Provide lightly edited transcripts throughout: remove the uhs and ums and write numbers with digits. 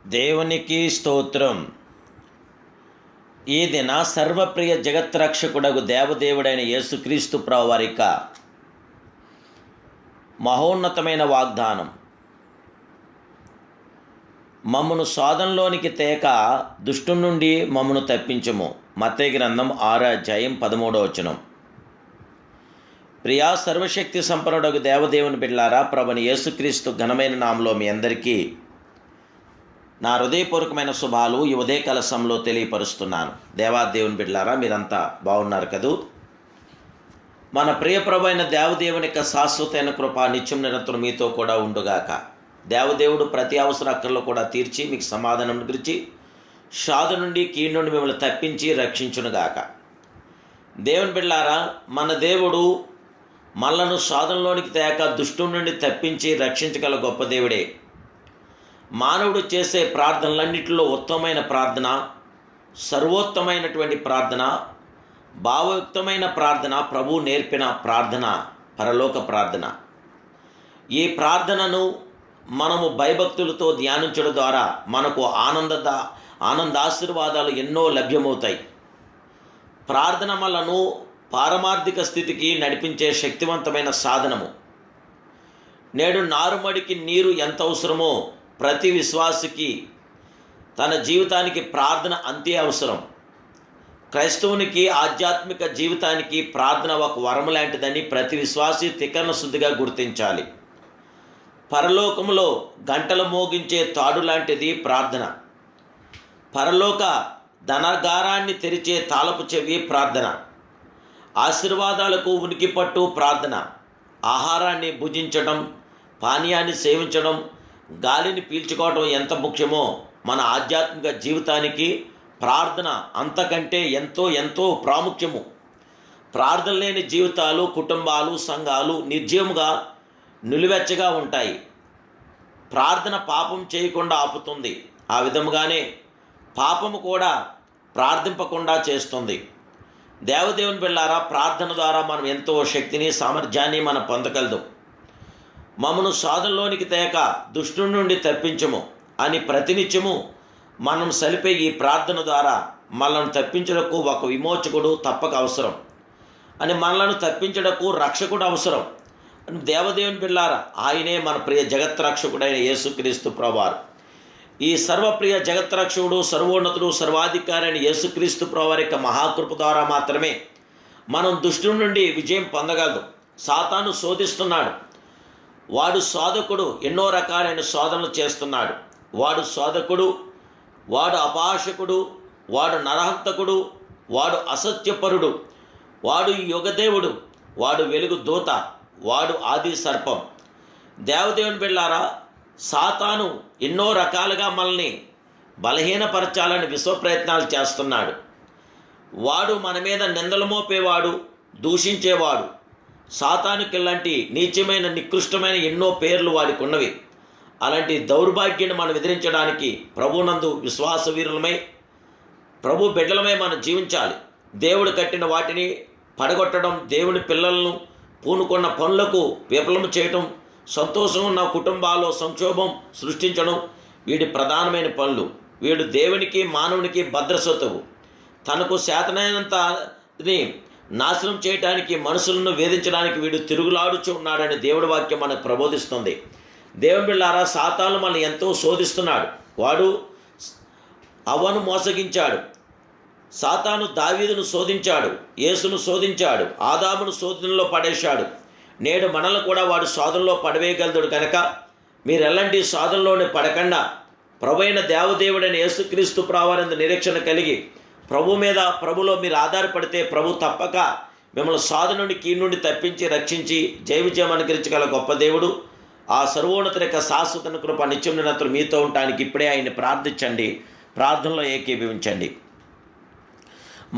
దేవునికి స్తోత్రం. ఈ దిన సర్వప్రియ జగత్రక్షకుడగు దేవదేవుడైన యేసుక్రీస్తు ప్రభువారి యొక్క మహోన్నతమైన వాగ్దానం, మమ్మను శోధనలోనికి తేక దుష్టు నుండి మమ్మను తప్పించము. మత్తయి గ్రంథం 6:13. ప్రియా సర్వశక్తి సంపన్నుడగు దేవదేవుని బిడ్డలారా, ప్రభుని యేసుక్రీస్తు ఘనమైన నామములో మీ అందరికీ నా హృదయపూర్వకమైన శుభాలు ఈ ఉదయకాల సమయంలో తెలియపరుస్తున్నాను. దేవాదేవుని బిడ్డలారా, మీరంతా బాగున్నారు కదూ? మన ప్రియ ప్రభు అయిన దేవదేవుని యొక్క శాశ్వతమైన కృప నిత్యం నిరంతరం మీతో కూడా ఉండుగాక. దేవదేవుడు ప్రతి అవసర అక్కర్లో కూడా తీర్చి మీకు సమాధానం గురించి షాదు నుండి కీడు నుండి మిమ్మల్ని తప్పించి రక్షించునుగాక. దేవుని బిడ్డలారా, మన దేవుడు మనలను శోధనలోనికి తేక దుష్టు నుండి తప్పించి రక్షించగల గొప్ప దేవుడే. మానవుడు చేసే ప్రార్థనలన్నింటిలో ఉత్తమమైన ప్రార్థన, సర్వోత్తమైనటువంటి ప్రార్థన, భావయుక్తమైన ప్రార్థన, ప్రభువు నేర్పిన ప్రార్థన పరలోక ప్రార్థన. ఈ ప్రార్థనను మనము భయభక్తులతో ధ్యానించడం ద్వారా మనకు ఆనందాశీర్వాదాలు ఎన్నో లభ్యమవుతాయి. ప్రార్థన మనను పారమార్థిక స్థితికి నడిపించే శక్తివంతమైన సాధనము. నేడు నారుమడికి నీరు ఎంత అవసరమో ప్రతి విశ్వాసికి తన జీవితానికి ప్రార్థన అంతే అవసరం. క్రైస్తవునికి ఆధ్యాత్మిక జీవితానికి ప్రార్థన ఒక వరం లాంటిదని ప్రతి విశ్వాసి తికరణ శుద్ధిగా గుర్తించాలి. పరలోకములో గంటలు మోగించే తాడు లాంటిది ప్రార్థన. పరలోక ధనగారాన్ని తెరిచే తాళపు చెవి ప్రార్థన. ఆశీర్వాదాలకు ఉనికి పట్టు ప్రార్థన. ఆహారాన్ని భుజించడం, పానీయాన్ని సేవించడం, గాలిని పీల్చుకోవడం ఎంత ముఖ్యమో మన ఆధ్యాత్మిక జీవితానికి ప్రార్థన అంతకంటే ఎంతో ఎంతో ప్రాముఖ్యము. ప్రార్థన లేని జీవితాలు, కుటుంబాలు, సంఘాలు నిర్జీవముగా నిలువెచ్చగా ఉంటాయి. ప్రార్థన పాపం చేయకుండా ఆపుతుంది. ఆ విధముగానే పాపము కూడా ప్రార్థింపకుండా చేస్తుంది. దేవదేవుని బిడ్డలారా, ప్రార్థన ద్వారా మనం ఎంతో శక్తిని, సామర్థ్యాన్ని మనం పొందగలదు. మమ్మను శోధనలోనికి తేక దుష్టు నుండి తప్పించము అని ప్రతినిత్యము మనం సలిపే ఈ ప్రార్థన ద్వారా మనల్ని తప్పించడకు ఒక విమోచకుడు తప్పక అవసరం అని, మనలను తప్పించడకు రక్షకుడు అవసరం అని దేవదేవుని బిడ్డలారా, ఆయనే మన ప్రియ జగత్రక్షకుడైన యేసుక్రీస్తు ప్రభువారు. ఈ సర్వప్రియ జగత్రక్షకుడు, సర్వోన్నతుడు, సర్వాధికారి అయిన యేసుక్రీస్తు ప్రభువారి యొక్క మహాకృప ద్వారా మాత్రమే మనం దుష్టు నుండి విజయం పొందగలదు. సాతాను శోధిస్తున్నాడు. వాడు శోధకుడు, ఎన్నో రకాలైన శోధనలు చేస్తున్నాడు. వాడు శోధకుడు, వాడు అపాశకుడు, వాడు నరహంతకుడు, వాడు అసత్యపరుడు, వాడు యుగదేవుడు, వాడు వెలుగు దూత, వాడు ఆది సర్పం. దేవదేవుని బిడ్డలారా, సాతాను ఎన్నో రకాలుగా మనల్ని బలహీనపరచాలని విశ్వ ప్రయత్నాలు చేస్తున్నాడు. వాడు మన మీద నిందలు మోపేవాడు, దూషించేవాడు. సాతానుకి ఇలాంటి నీచమైన, నికృష్టమైన ఎన్నో పేర్లు వాడికి ఉన్నవి. అలాంటి దౌర్భాగ్యాన్ని మనం ఎదిరించడానికి ప్రభునందు విశ్వాస వీరులమై, ప్రభు బిడ్డలమై మనం జీవించాలి. దేవుడు కట్టిన వాటిని పడగొట్టడం, దేవుని పిల్లలను పూనుకున్న పనులకు విఫలము చేయటం, సంతోషం ఉన్న కుటుంబాల్లో సంక్షోభం సృష్టించడం వీడి ప్రధానమైన పనులు. వీడు దేవునికి మానవునికి భద్రసత్తువు. తనకు శాతనైనంతని నాశనం చేయడానికి, మనుషులను వేధించడానికి వీడు తిరుగులాడుచు ఉన్నాడని దేవుడి వాక్యం మనకు ప్రబోధిస్తుంది. దేవుని బిడ్డలారా, సాతాను మనల్ని ఎంతో శోధిస్తున్నాడు. వాడు అవ్వను మోసగించాడు. సాతాను దావీదును శోధించాడు, యేసును శోధించాడు, ఆదామును శోధనలో పడేశాడు. నేడు మనల్ని కూడా వాడు శోధనలో పడవేయగలడు. కనుక మీరు ఎలాంటి శోధనలోనే పడకుండా ప్రభువైన దేవదేవుడైన యేసుక్రీస్తు ప్రభువారందు నిరీక్షణ కలిగి ప్రభులో మీరు ఆధారపడితే ప్రభు తప్పక మిమ్మల్ని శోధన నుండి, కీడు నుండి తప్పించి రక్షించి జయ విజయం అనుగ్రహించగల గొప్ప దేవుడు. ఆ సర్వోన్నత యొక్క శాశ్వత కృప నిత్యం నిరంతరం మీతో ఉండటానికి ఇప్పుడే ఆయన్ని ప్రార్థించండి, ప్రార్థనలో ఏకీభవించండి.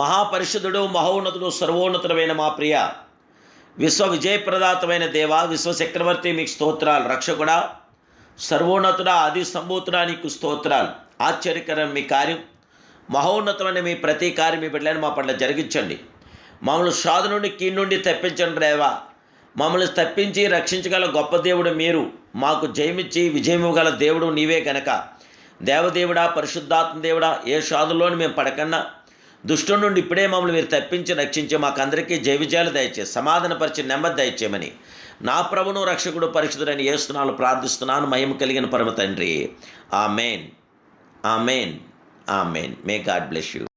మహాపరిశుద్ధుడు, మహోన్నతుడు, సర్వోన్నతుడమైన మా ప్రియ విశ్వ విజయప్రదాతమైన దేవ, విశ్వచక్రవర్తి మీకు స్తోత్రాలు. రక్షకుడా, సర్వోన్నతుడా, ఆది సంభూతుడా నీకు స్తోత్రాలు. ఆశ్చర్యకరం మీ కార్యం, మహోన్నతమైన మీ ప్రతి కార్యం మీ బిడ్డలను మా పట్ల జరిగించండి. మమ్మల్ని శోధన నుండి, కీడు నుండి తప్పించండి దేవా. మమ్మల్ని తప్పించి రక్షించగల గొప్ప దేవుడు మీరు. మాకు జయమిచ్చి విజయము గల దేవుడు నీవే కనుక దేవదేవుడా, పరిశుద్ధాత్మ దేవుడా, ఏ షాదులోని మేము పడకన్నా దుష్టుడి నుండి ఇప్పుడే మమ్మల్ని మీరు తప్పించి రక్షించి మాకందరికీ జయవిజయాలు దయచేసి సమాధానపరిచి నెమ్మది దయచేయమని నా ప్రభును రక్షకుడు పరిశుద్ధుడని యేసునామములో ప్రార్థిస్తున్నాను. మహిమ కలిగిన పరమ తండ్రి. Amen, amen, amen. May God bless you.